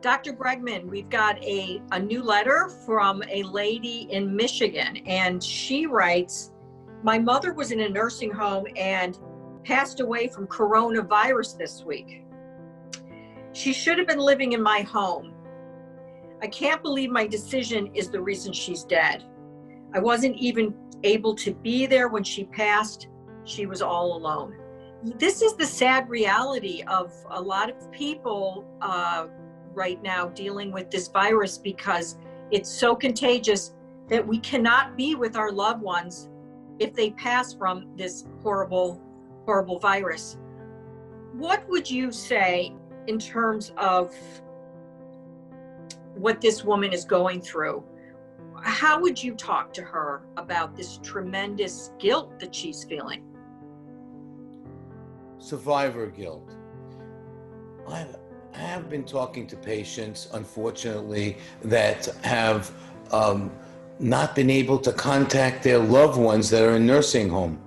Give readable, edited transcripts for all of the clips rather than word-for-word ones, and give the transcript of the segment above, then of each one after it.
Dr. Bregman, we've got a new letter from a lady in Michigan, and she writes, my mother was in a nursing home and passed away from coronavirus this week. She should have been living in my home. I can't believe my decision is the reason she's dead. I wasn't even able to be there when she passed. She was all alone. This is the sad reality of a lot of people right now dealing with this virus, because it's so contagious that we cannot be with our loved ones if they pass from this horrible, horrible virus. What would you say in terms of what this woman is going through? How would you talk to her about this tremendous guilt that she's feeling? Survivor guilt. I have been talking to patients, unfortunately, that have not been able to contact their loved ones that are in nursing home.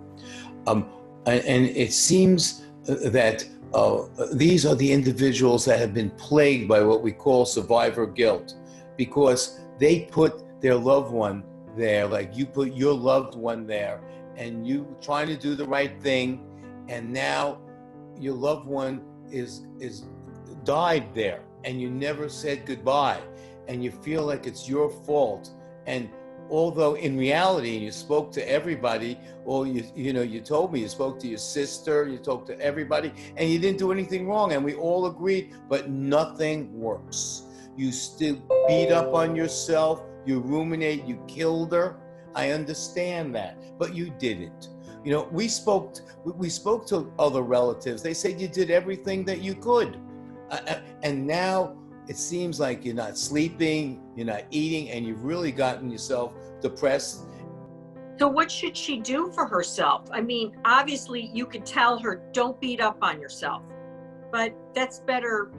And it seems that these are the individuals that have been plagued by what we call survivor guilt, because they put their loved one there, like you put your loved one there, and you trying to do the right thing, and now your loved one is died there, and you never said goodbye, and you feel like it's your fault. And although in reality you spoke to everybody, or you told me you spoke to your sister, you talked to everybody, and you didn't do anything wrong, and we all agreed, but nothing works. You still beat up on yourself, you ruminate, you killed her. I understand that, but you didn't. We spoke to other relatives. They said you did everything that you could. And now it seems like you're not sleeping, you're not eating, and you've really gotten yourself depressed. So what should she do for herself? I mean, obviously you could tell her, don't beat up on yourself, but that's better,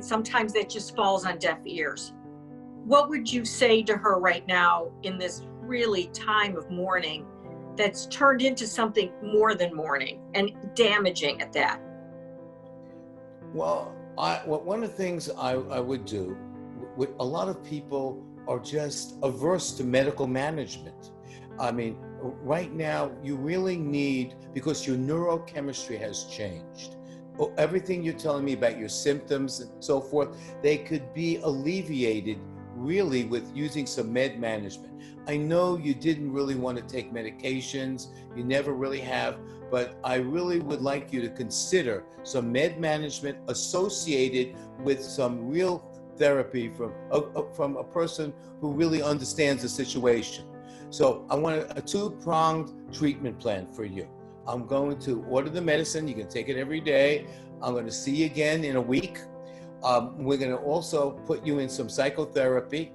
sometimes that just falls on deaf ears. What would you say to her right now in this really time of mourning that's turned into something more than mourning and damaging at that? Well, one of the things I would do, a lot of people are just averse to medical management. I mean, right now you really need, because your neurochemistry has changed. Everything you're telling me about your symptoms and so forth, they could be alleviated really with using some med management. I know you didn't really want to take medications, you never really have, but I really would like you to consider some med management associated with some real therapy from a person who really understands the situation. So I want a two-pronged treatment plan for you. I'm going to order the medicine, you can take it every day. I'm going to see you again in a week. We're going to also put you in some psychotherapy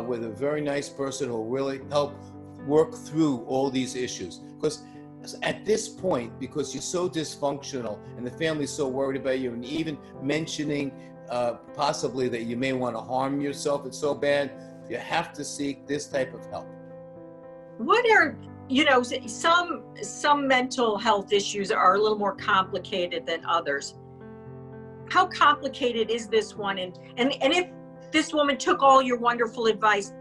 with a very nice person who will really help work through all these issues. Because at this point, because you're so dysfunctional and the family's so worried about you, and even mentioning possibly that you may want to harm yourself, it's so bad, you have to seek this type of help. What are, some mental health issues are a little more complicated than others. How complicated is this one? And if this woman took all your wonderful advice,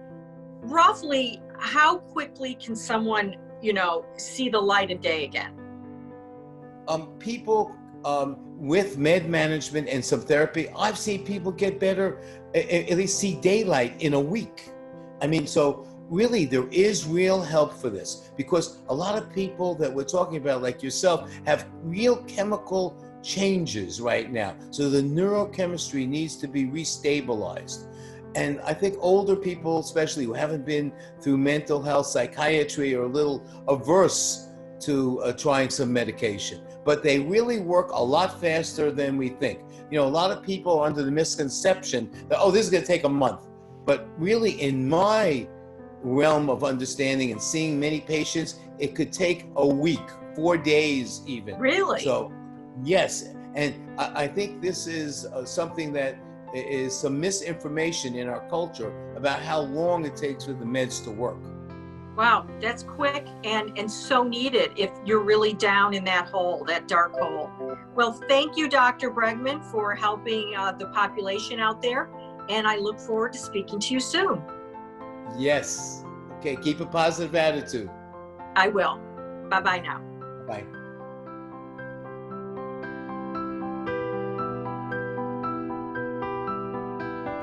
roughly how quickly can someone, see the light of day again? People with med management and some therapy, I've seen people get better, at least see daylight in a week. I mean, so really there is real help for this, because a lot of people that we're talking about, like yourself, have real chemical changes right now. So the neurochemistry needs to be restabilized. And I think older people, especially who haven't been through mental health, psychiatry, are a little averse to trying some medication. But they really work a lot faster than we think. A lot of people are under the misconception that, this is going to take a month. But really, in my realm of understanding and seeing many patients, it could take a week, 4 days even. Really? So, yes. And I think this is something that is some misinformation in our culture about how long it takes for the meds to work. Wow, that's quick and so needed if you're really down in that hole, that dark hole. Well, thank you, Dr. Bregman, for helping the population out there, and I look forward to speaking to you soon. Yes. Okay, keep a positive attitude. I will. Bye-bye now. Bye.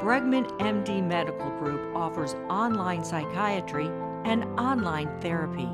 BregmanMD Medical Group offers online psychiatry and online therapy.